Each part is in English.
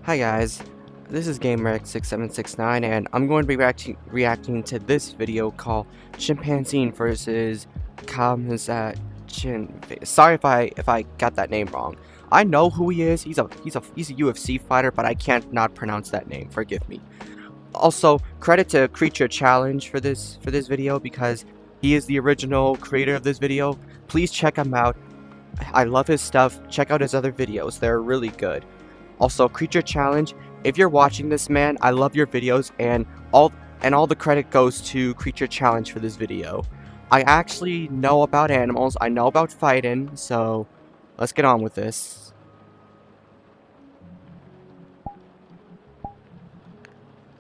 Hi guys, this is GamerX6769 and I'm going to be reacting to this video called Chimpanzee versus Khamzat. Sorry if I got that name wrong. I know who he is. He's a UFC fighter, but I can't not pronounce that name. Forgive me. Also, credit to Creature Challenge for this video because he is the original creator of this video. Please check him out. I love his stuff. Check out his other videos. They're really good. Also, Creature Challenge, if you're watching this, man, I love your videos, and all the credit goes to Creature Challenge for this video. I actually know about animals, I know about fighting, so let's get on with this.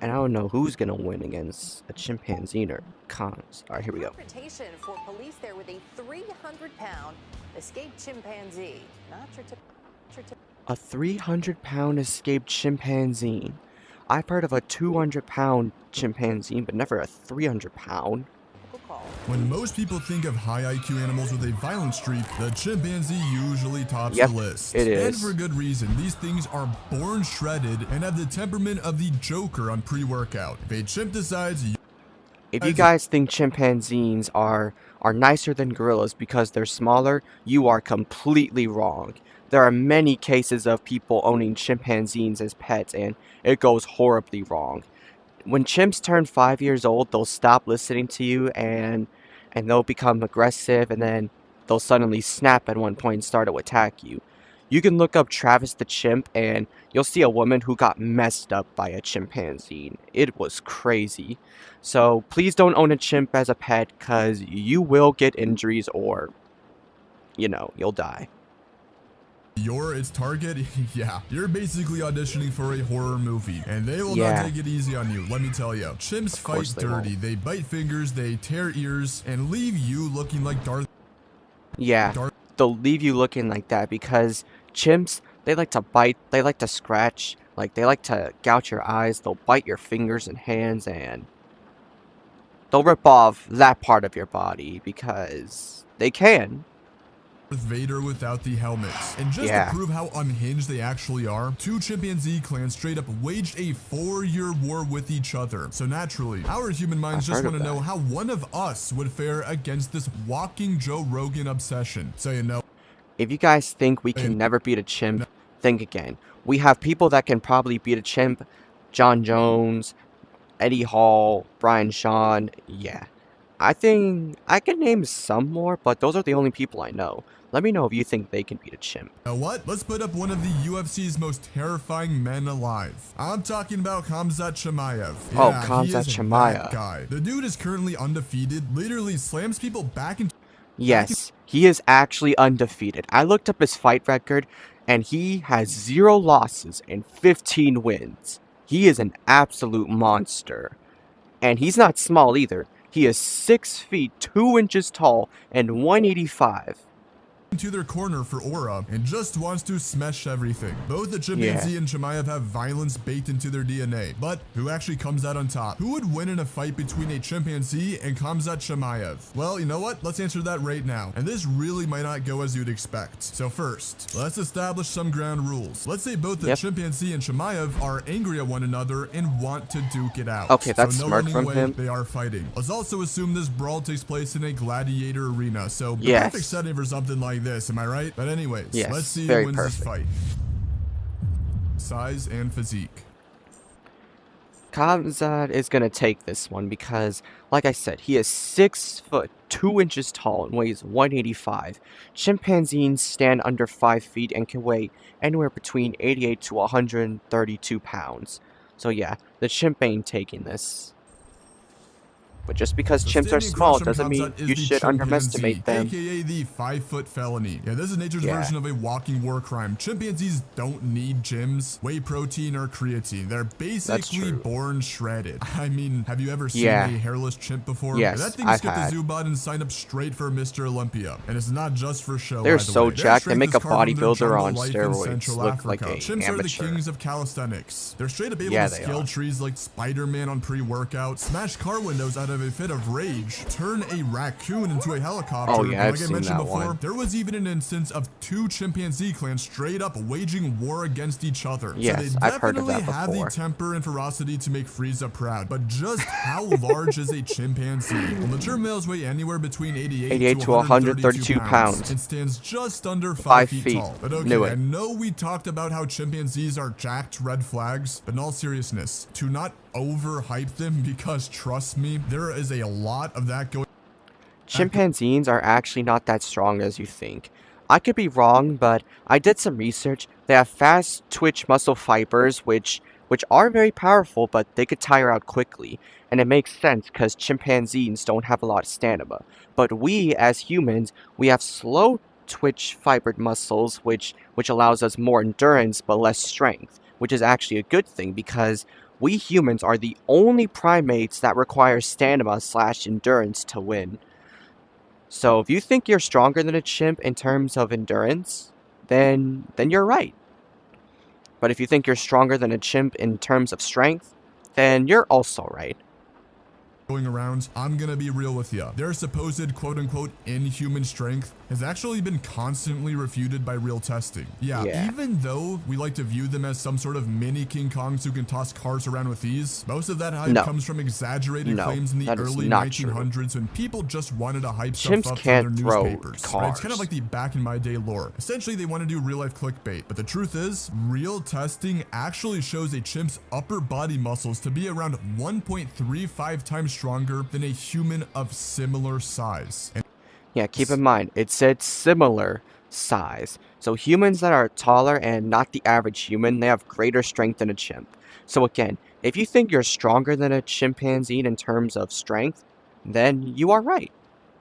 And I don't know who's gonna win against a chimpanzee or cons. Alright, here we go. Confrontation for police there with a 300-pound escaped chimpanzee. Not your A 300-pound escaped chimpanzee. I've heard of a 200-pound chimpanzee, but never a 300-pound. When most people think of high IQ animals with a violent streak, the chimpanzee usually tops the list. It is. And for good reason. These things are born shredded and have the temperament of the Joker on pre-workout. If a chimp decides... If you guys think chimpanzees are nicer than gorillas because they're smaller, you are completely wrong. There are many cases of people owning chimpanzees as pets, and it goes horribly wrong. When chimps turn 5 years old, they'll stop listening to you, and they'll become aggressive, and then they'll suddenly snap at one point and start to attack you. You can look up Travis the chimp, and you'll see a woman who got messed up by a chimpanzee. It was crazy. So please don't own a chimp as a pet, because you will get injuries or, you know, you'll die. You're its target? Yeah, you're basically auditioning for a horror movie, and they will not take it easy on you, let me tell you. Chimps fight dirty, they bite fingers, they tear ears, and leave you looking like Darth. Yeah, they'll leave you looking like that because chimps, they like to bite, they like to scratch, like they like to gouge your eyes, they'll bite your fingers and hands, and they'll rip off that part of your body because they can. Vader without the helmets. And just to prove how unhinged they actually are, two chimpanzee clans straight up waged a 4-year war with each other. So naturally, our human minds just want to know how one of us would fare against this walking Joe Rogan obsession. So you know, if you guys think we can never beat a chimp, think again. We have people that can probably beat a chimp. John Jones, Eddie Hall, Brian Shawn, yeah. I think I can name some more, but those are the only people I know. Let me know if you think they can beat a chimp. You know what? Let's put up one of the UFC's most terrifying men alive. I'm talking about Khamzat Chimaev. Yeah, Khamzat Chimaev. Guy. The dude is currently undefeated, literally slams people back into... Yes, he is actually undefeated. I looked up his fight record, and he has 0 losses and 15 wins. He is an absolute monster. And he's not small either. He is 6 feet 2 inches tall and 185. To their corner for aura and just wants to smash everything. Both the chimpanzee and Chimaev have violence baked into their DNA, but who actually comes out on top? Who would win in a fight between a chimpanzee and Khamzat Chimaev? Well, you know what? Let's answer that right now. And this really might not go as you'd expect. So first, let's establish some ground rules. Let's say both the chimpanzee and Chimaev are angry at one another and want to duke it out. Okay, that's so smart from him. They are fighting. Let's also assume this brawl takes place in a gladiator arena, so the perfect setting for something like this, am I right? But anyways, let's see who wins this fight. Size and physique. Khamzat is gonna take this one because, like I said, he is 6 foot 2 inches tall and weighs 185. Chimpanzees stand under 5 feet and can weigh anywhere between 88 to 132 pounds. So yeah, the chimp ain't taking this. But just because chimps are small doesn't mean you should underestimate them. AKA the 5-foot felony. Yeah, this is nature's version of a walking war crime. Chimpanzees don't need gyms, whey protein, or creatine. They're basically born shredded. I mean, have you ever seen a hairless chimp before? Yes, that thing just get the Zubot and sign up straight for Mr. Olympia. And it's not just for show. They're so jacked, they make a bodybuilder on steroids look like an Chimps amateur. are the kings of calisthenics. They're straight up able to scale trees like Spider-Man on pre-workout, smash car windows out of of a fit of rage, turn a raccoon into a helicopter. Oh yeah, and I've like I seen mentioned that before, one. there was even an instance of 2 chimpanzee clans straight up waging war against each other. Yes, so they I've heard of definitely that have the before. temper and ferocity to make Frieza proud. But just how large is a chimpanzee? Well, mature males weigh anywhere between 88 to 132 pounds and stands just under 5 feet tall. But Knew okay, it. I know we talked about how chimpanzees are jacked red flags, but in all seriousness, to not overhype them, because trust me, there is a lot of that going. Chimpanzees are actually not that strong as you think. I could be wrong, but I did some research. They have fast twitch muscle fibers, which are very powerful, but they could tire out quickly. And it makes sense because chimpanzees don't have a lot of stamina. But we, as humans, we have slow twitch fibered muscles, which allows us more endurance but less strength, which is actually a good thing because we humans are the only primates that require stamina/endurance to win. So if you think you're stronger than a chimp in terms of endurance, then you're right. But if you think you're stronger than a chimp in terms of strength, then you're also right. Going around, I'm gonna be real with you. Their supposed quote-unquote inhuman strength has actually been constantly refuted by real testing. Yeah, even though we like to view them as some sort of mini King Kongs who can toss cars around with ease, most of that hype comes from exaggerated claims in the early 1900s when people just wanted to hype stuff up for their newspapers. Right? It's kind of like the back in my day lore. Essentially, they want to do real-life clickbait, but the truth is, real testing actually shows a chimp's upper body muscles to be around 1.35 times stronger than a human of similar size. Yeah, keep in mind, it said similar size. So humans that are taller and not the average human, they have greater strength than a chimp. So again, if you think you're stronger than a chimpanzee in terms of strength, then you are right.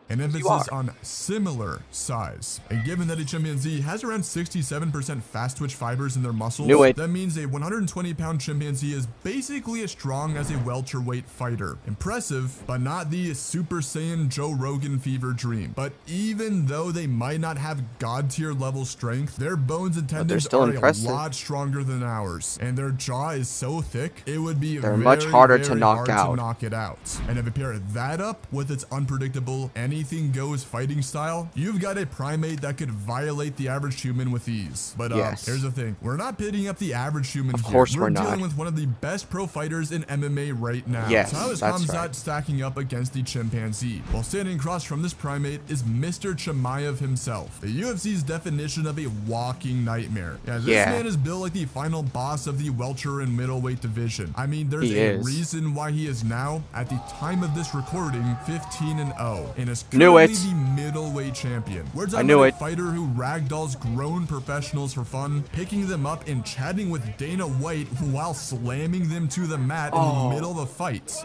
An emphasis on similar size. And given that a chimpanzee has around 67% fast twitch fibers in their muscles, that means a 120-pound chimpanzee is basically as strong as a welterweight fighter. Impressive, but not the Super Saiyan Joe Rogan fever dream. But even though they might not have god tier level strength, their bones and tendons are a lot stronger than ours. And their jaw is so thick, it would be much harder to knock it out. And if you pair that up with its unpredictable anything goes fighting style, you've got a primate that could violate the average human with ease. But here's the thing, we're not pitting up the average human of course we're not. Dealing with one of the best pro fighters in MMA right now. So how is Khamzat stacking up against the chimpanzee? Well, standing across from this primate is Mr. Chimaev himself, the UFC's definition of a walking nightmare. This man is built like the final boss of the welter and middleweight division. I mean, there's a reason why he is now, at the time of this recording, 15-0 and is currently the middleweight champion. We're talking about a fighter who ragdolls grown professionals for fun, picking them up and chatting with Dana White while slamming them to the mat in the middle of a fight.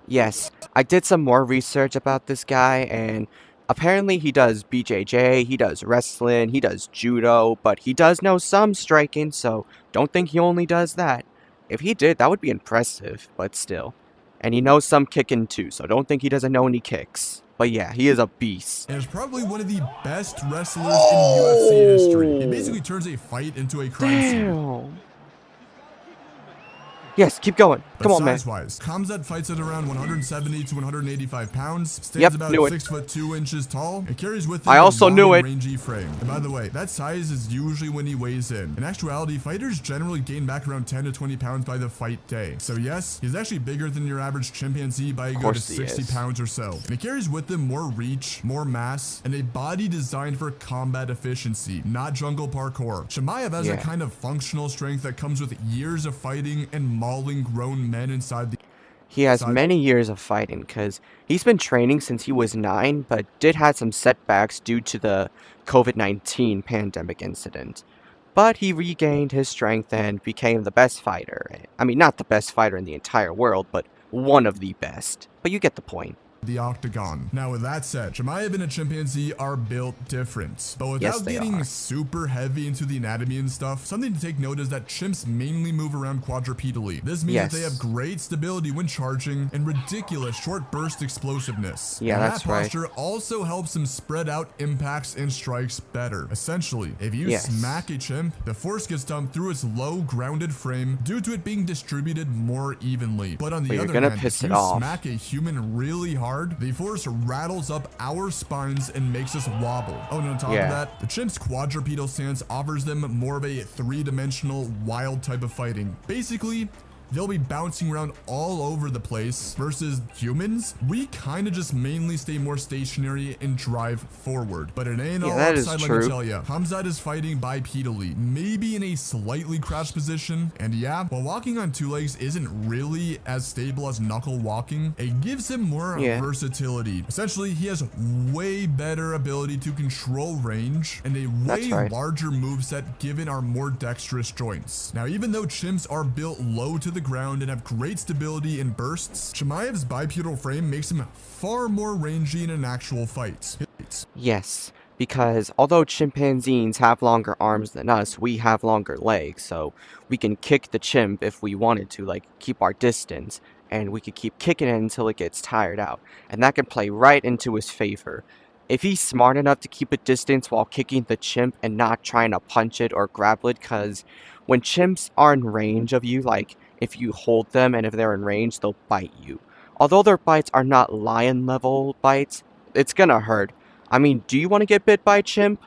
Yes, I did some more research about this guy, and apparently he does BJJ, he does wrestling, he does judo, but he does know some striking, so don't think he only does that. If he did, that would be impressive, but still. And he knows some kicking too, so don't think he doesn't know any kicks. But yeah, he is a beast. And is probably one of the best wrestlers in UFC history. He basically turns a fight into a crime scene. Yes, keep going. Come on, man. Size-wise, Khamzat fights at around 170 to 185 pounds, stands about 6'2" tall, and carries with him a rangy frame. And by the way, that size is usually when he weighs in. In actuality, fighters generally gain back around 10 to 20 pounds by the fight day. So yes, he's actually bigger than your average chimpanzee by a good 60 pounds or so. And he carries with him more reach, more mass, and a body designed for combat efficiency, not jungle parkour. Chimaev has a kind of functional strength that comes with years of fighting and mauling grown men inside the... He has many years of fighting because he's been training since he was 9, but did have some setbacks due to the COVID-19 pandemic incident. But he regained his strength and became the best fighter. I mean, not the best fighter in the entire world, but one of the best. But you get the point. the octagon. Now with that said, Chimaev and a chimpanzee are built different, but Yes, without they getting are. super heavy into the anatomy and stuff, something to take note is that chimps mainly move around quadrupedally. This means that they have great stability when charging and ridiculous short burst explosiveness. Yeah, and that's that right. posture also helps them spread out impacts and strikes better. Essentially, if you Yes. smack a chimp, the force gets dumped through its low grounded frame due to it being distributed more evenly. But on the But you're other gonna hand, piss if it you off. smack a human really hard, the force rattles up our spines and makes us wobble. Oh, and on top of that, the chimp's quadrupedal stance offers them more of a three-dimensional, wild type of fighting. Basically, they'll be bouncing around all over the place versus humans. We kind of just mainly stay more stationary and drive forward. But it ain't all that is upside, true. let me tell ya. Khamzat is fighting bipedally, maybe in a slightly crouched position. And yeah, while walking on two legs isn't really as stable as knuckle walking, it gives him more versatility. Essentially, he has way better ability to control range and a way larger moveset given our more dexterous joints. Now, even though chimps are built low to the ground and have great stability in bursts, Chimaev's bipedal frame makes him far more rangy in an actual fight. Yes, because although chimpanzees have longer arms than us, we have longer legs, so we can kick the chimp if we wanted to, like keep our distance, and we could keep kicking it until it gets tired out, and that can play right into his favor. If he's smart enough to keep a distance while kicking the chimp and not trying to punch it or grapple it, because when chimps are in range of you, like if you hold them and if they're in range, they'll bite you. Although their bites are not lion level bites, it's gonna hurt. I mean, do you want to get bit by a chimp?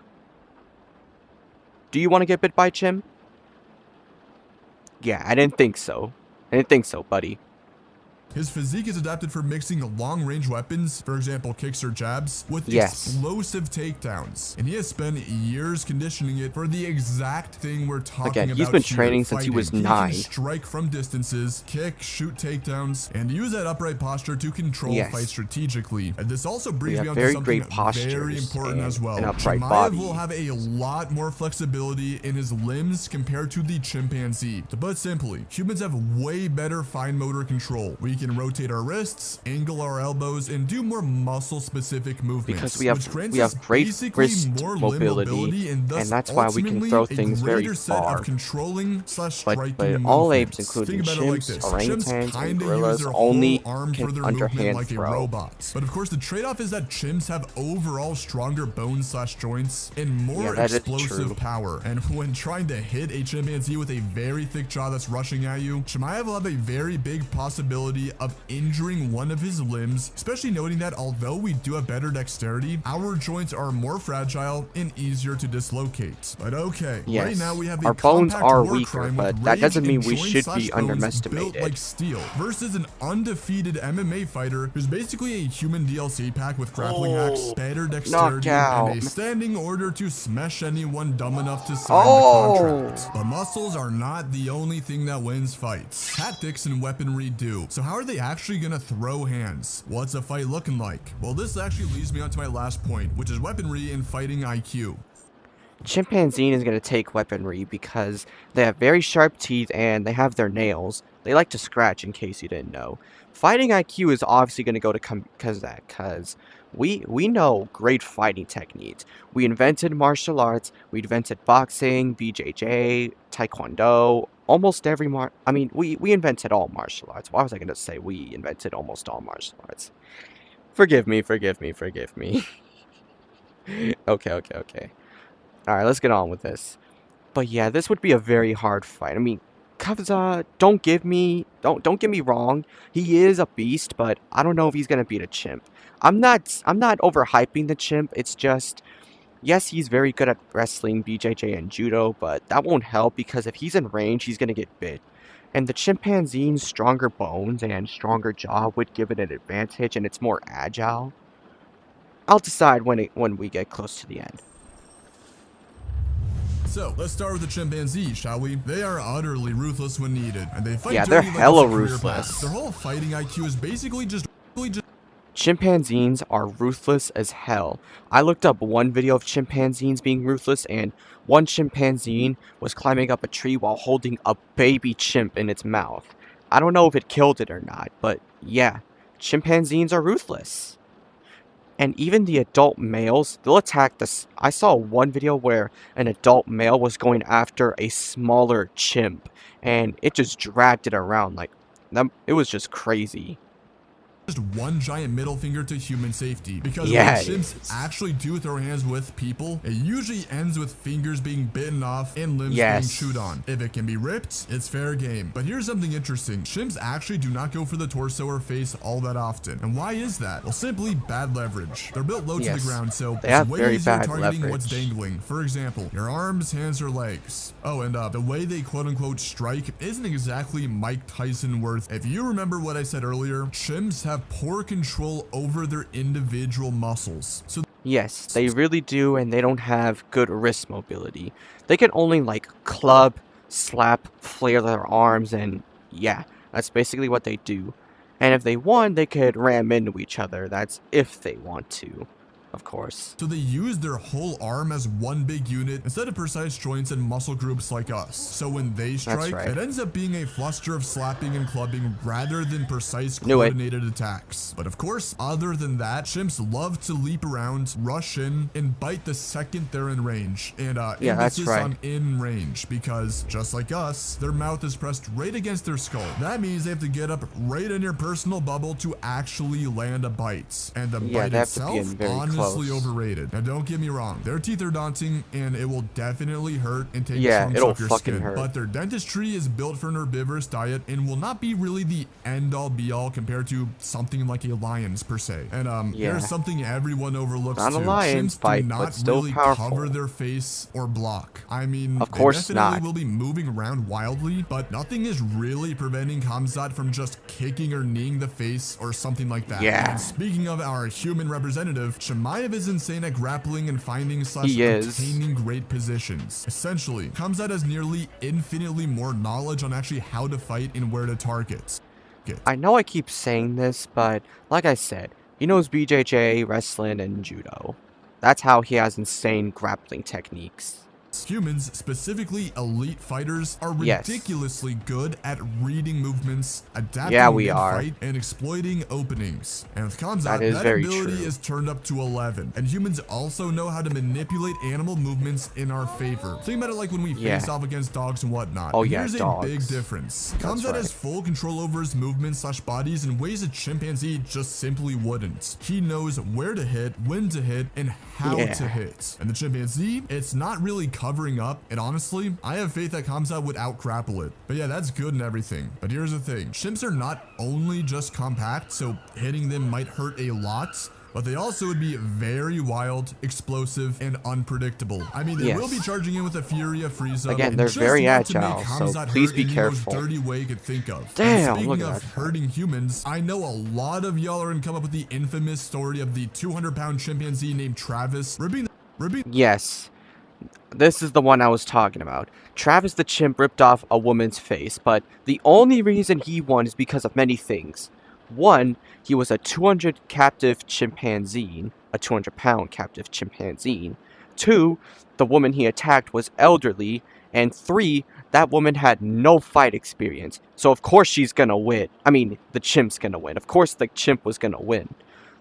Do you want to get bit by a chimp? Yeah, I didn't think so. I didn't think so, buddy. His physique is adapted for mixing long-range weapons, for example kicks or jabs, with explosive takedowns. And he has spent years conditioning it for the exact thing we're talking about. He's been training since he was 9. He can strike from distances, kick, shoot takedowns, and use that upright posture to control fight strategically. And this also brings me on to something very important as well. Chimaev will have a lot more flexibility in his limbs compared to the chimpanzee. To put it simply, humans have way better fine motor control. We can rotate our wrists, angle our elbows, and do more muscle-specific movements. Because we have great wrist mobility, and that's why we can throw things very far. But all apes, including chimps, orangutans, and gorillas, only can underhand throw. Robots. But of course, the trade-off is that chimps have overall stronger bones/joints and more explosive power. And when trying to hit a chimpanzee with a very thick jaw that's rushing at you, Chimaev will have a very big possibility of injuring one of his limbs, especially noting that although we do have better dexterity, our joints are more fragile and easier to dislocate. But okay, right now we have our bones are weaker, but that doesn't mean we should be underestimated. Built like steel versus an undefeated MMA fighter who's basically a human DLC pack with grappling hacks, better dexterity, and a standing order to smash anyone dumb enough to sign the contract. But muscles are not the only thing that wins fights. Tactics and weaponry do. So how are they actually gonna throw hands? What's a fight looking like? Well, this actually leads me on to my last point, which is weaponry and fighting IQ. Chimpanzee is going to take weaponry because they have very sharp teeth and they have their nails. They like to scratch, in case you didn't know. Fighting IQ is obviously going to go to Khamzat, because we know great fighting techniques. We invented martial arts, we invented boxing, BJJ, Taekwondo, almost every we invented all martial arts. Why was I going to say we invented almost all martial arts? Forgive me. Okay. Alright, let's get on with this. But yeah, this would be a very hard fight. I mean, Khamzat, don't get me wrong. He is a beast, but I don't know if he's gonna beat a chimp. I'm not overhyping the chimp. It's just, yes, he's very good at wrestling, BJJ, and judo, but that won't help because if he's in range, he's gonna get bit. And the chimpanzee's stronger bones and stronger jaw would give it an advantage, and it's more agile. I'll decide when we get close to the end. So, let's start with the chimpanzee, shall we? They are utterly ruthless when needed, and they fight dirty they're like hella it's a career ruthless. path. Their whole fighting IQ is basically just... Chimpanzees are ruthless as hell. I looked up one video of chimpanzees being ruthless, and one chimpanzee was climbing up a tree while holding a baby chimp in its mouth. I don't know if it killed it or not, but yeah, chimpanzees are ruthless. And even the adult males, they'll attack this. I saw one video where an adult male was going after a smaller chimp, and it just dragged it around. Like, it was just crazy. Just one giant middle finger to human safety, because Yeah, when chimps actually do throw hands with people, it usually ends with fingers being bitten off and limbs being chewed on. If it can be ripped, it's fair game. But here's something interesting. Chimps actually do not go for the torso or face all that often. And why is that? Well, simply bad leverage. They're built low to the ground, so it's way easier targeting what's dangling. For example, your arms, hands, or legs. Oh, and the way they quote-unquote strike isn't exactly Mike Tyson worth. If you remember what I said earlier, chimps have poor control over their individual muscles. So yes, they really do, and they don't have good wrist mobility. They can only like club, slap, flare their arms, and yeah, that's basically what they do. And if they want, they could ram into each other. That's if they want to, of course. So they use their whole arm as one big unit instead of precise joints and muscle groups like us. So when they strike, it ends up being a fluster of slapping and clubbing rather than precise coordinated attacks. But of course, other than that, chimps love to leap around, rush in, and bite the second they're in range. And emphasis on in range, because just like us, their mouth is pressed right against their skull. That means they have to get up right in your personal bubble to actually land a bite. And the bite itself, honestly overrated. Now don't get me wrong, their teeth are daunting and it will definitely hurt and take chunks off your skin. But their dentistry is built for an herbivorous diet and will not be really the end all be all compared to something like a lion's per se. And here's something everyone overlooks too. Chimps do not really cover their face or block. I mean, of course they definitely will be moving around wildly, but nothing is really preventing Khamzat from just kicking or kneeing the face or something like that. And speaking of our human representative, Chimaev is insane at grappling and finding / obtaining great positions. Essentially, Khamzat has nearly infinitely more knowledge on actually how to fight and where to target. I know I keep saying this, but like I said, he knows BJJ, wrestling, and judo. That's how he has insane grappling techniques. Humans, specifically elite fighters, are ridiculously good at reading movements, adapting mid-fight, and exploiting openings. And with Khamzat, that ability is turned up to 11. And humans also know how to manipulate animal movements in our favor. Think about it like when we face off against dogs and whatnot. Here's a big difference. Khamzat has full control over his movements / bodies in ways a chimpanzee just simply wouldn't. He knows where to hit, when to hit, and how to hit. And the chimpanzee, it's not really covering up, and honestly, I have faith that Khamzat would out-grapple it. But yeah, that's good and everything. But here's the thing. Chimps are not only just compact, so hitting them might hurt a lot, but they also would be very wild, explosive, and unpredictable. I mean, they will be charging in with a Fury, a Frieza. Again, they're very agile, so please be careful. In the most dirty way you could think of. Damn, speaking of hurting humans, I know a lot of y'all are gonna come up with the infamous story of the 200-pound chimpanzee named Travis ripping. Yes. This is the one I was talking about. Travis the chimp ripped off a woman's face, but the only reason he won is because of many things. One, he was a 200 captive chimpanzee, a 200-pound captive chimpanzee. Two, the woman he attacked was elderly. And three, that woman had no fight experience. So of course she's gonna win. I mean, the chimp's gonna win. Of course the chimp was gonna win.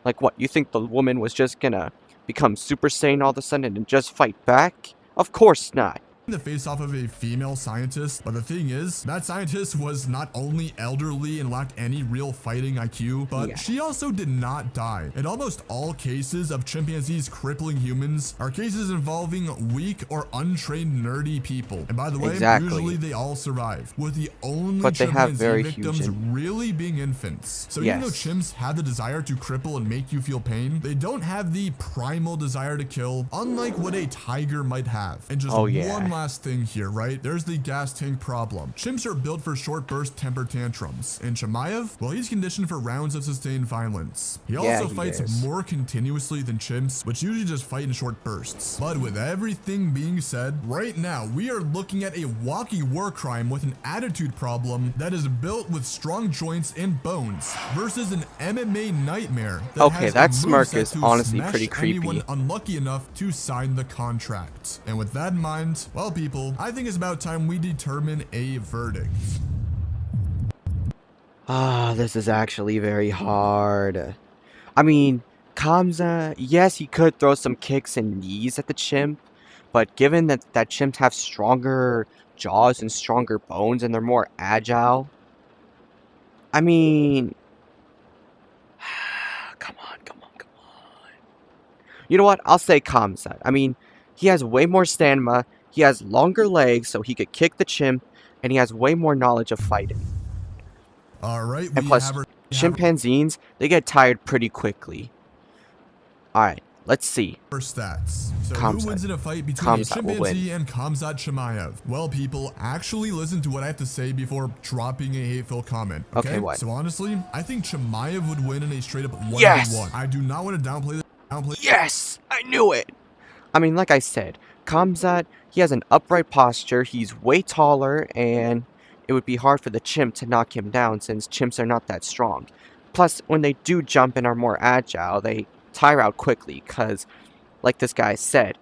Like what, you think the woman was just gonna become Super Saiyan all of a sudden and just fight back? Of course not. The face off of a female scientist, but the thing is, that scientist was not only elderly and lacked any real fighting IQ, but she also did not die. In almost all cases of chimpanzees crippling humans are cases involving weak or untrained nerdy people. And by the way, usually they all survive, with the only chimpanzee victims really being infants. So even though chimps have the desire to cripple and make you feel pain, they don't have the primal desire to kill, unlike what a tiger might have. And just one last thing here, right? There's the gas tank problem. Chimps are built for short burst temper tantrums. And Chimaev, well, he's conditioned for rounds of sustained violence. He also fights more continuously than chimps, which usually just fight in short bursts. But with everything being said, right now we are looking at a walkie war crime with an attitude problem that is built with strong joints and bones versus an MMA nightmare that has that smirk is honestly pretty creepy. Anyone unlucky enough to sign the contract. And with that in mind, well, people, I think it's about time we determine a verdict. Ah, this is actually very hard. I mean, Khamzat, yes, he could throw some kicks and knees at the chimp, but given that chimps have stronger jaws and stronger bones and they're more agile, I mean, come on, come on, come on. You know what? I'll say Khamzat. I mean, he has way more stamina, he has longer legs so he could kick the chimp, and he has way more knowledge of fighting. Alright, And plus, chimpanzees, they get tired pretty quickly. Alright, let's see. our stats. So Khamzat. who wins in a fight between Khamzat a will chimpanzee and Khamzat Chimaev? Well, people, actually listen to what I have to say before dropping a hateful comment. Okay, what? So honestly, I think Chimaev would win in a straight up 1v1. Yes! I do not want to downplay this. Yes! I knew it! I mean, like I said, Khamzat, he has an upright posture, he's way taller, and it would be hard for the chimp to knock him down since chimps are not that strong. Plus, when they do jump and are more agile, they tire out quickly because, like this guy said,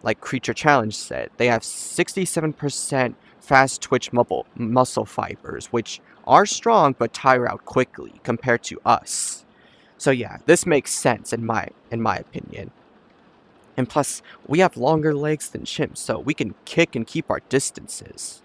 like Creature Challenge said, they have 67% fast twitch muscle fibers, which are strong but tire out quickly compared to us. So yeah, this makes sense in my opinion. And plus, we have longer legs than chimps, so we can kick and keep our distances.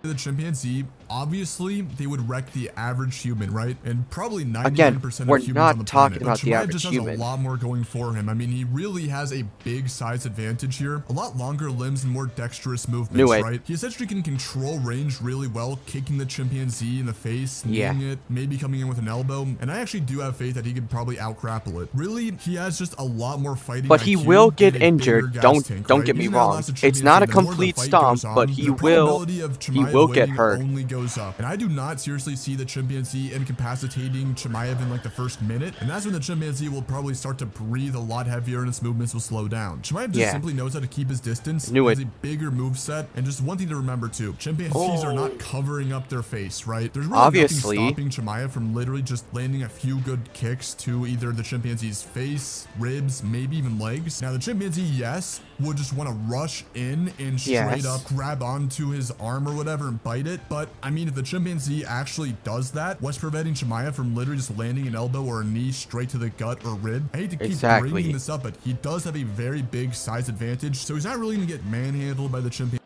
The chimpanzee, obviously, they would wreck the average human, right? And probably 99% Again, of we're humans not on the talking planet. about But the Chimaev average just has human. a lot more going for him. I mean, he really has a big size advantage here. A lot longer limbs and more dexterous movements, Knew it. right? He essentially can control range really well, kicking the chimpanzee in the face, Yeah. kneeing it, maybe coming in with an elbow. And I actually do have faith that he could probably out-grapple it. Really, he has just a lot more fighting But he IQ will get and a injured. bigger gas Don't tank, don't right? get me Even though wrong. that's It's not a chimpanzee, the more the complete fight stomp, goes on, but the he will probability of Chimaev get winning hurt. only goes up. And I do not seriously see the chimpanzee incapacitating Chimaev in like the first minute, and that's when the chimpanzee will probably start to breathe a lot heavier and his movements will slow down. Chimaev just simply knows how to keep his distance, has a bigger moveset, and just one thing to remember too, chimpanzees are not covering up their face, right? There's really nothing stopping Chimaev from literally just landing a few good kicks to either the chimpanzee's face, ribs, maybe even legs. Now the chimpanzee, yes, would just want to rush in and straight up grab onto his arm or whatever and bite it, but I mean, if the chimpanzee actually does that, what's preventing Chimaev from literally just landing an elbow or a knee straight to the gut or rib? I hate to keep bringing this up, but he does have a very big size advantage, so he's not really going to get manhandled by the chimpanzee.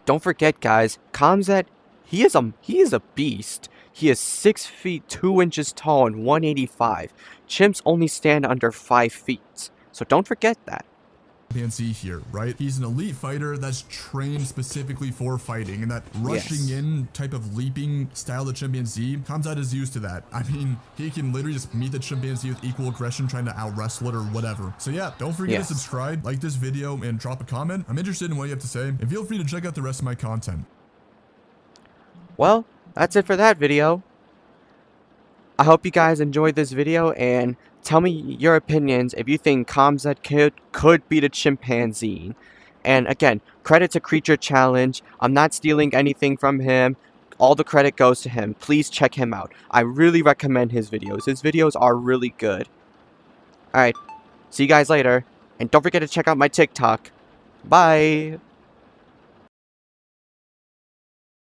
Don't forget, guys, Khamzat, he is a beast. He is 6 feet 2 inches tall and 185. Chimps only stand under 5 feet, so don't forget that. Chimpanzee here, right? He's an elite fighter that's trained specifically for fighting, and that rushing in type of leaping style of chimpanzee, Khamzat is used to that. I mean, he can literally just meet the chimpanzee with equal aggression, trying to out wrestle it or whatever. So yeah, don't forget to subscribe, like this video, and drop a comment. I'm interested in what you have to say, and feel free to check out the rest of my content. Well, that's it for that video. I hope you guys enjoyed this video, and tell me your opinions if you think Khamzat could beat a chimpanzee. And again, credit to Creature Challenge. I'm not stealing anything from him. All the credit goes to him. Please check him out. I really recommend his videos. His videos are really good. Alright, see you guys later. And don't forget to check out my TikTok. Bye!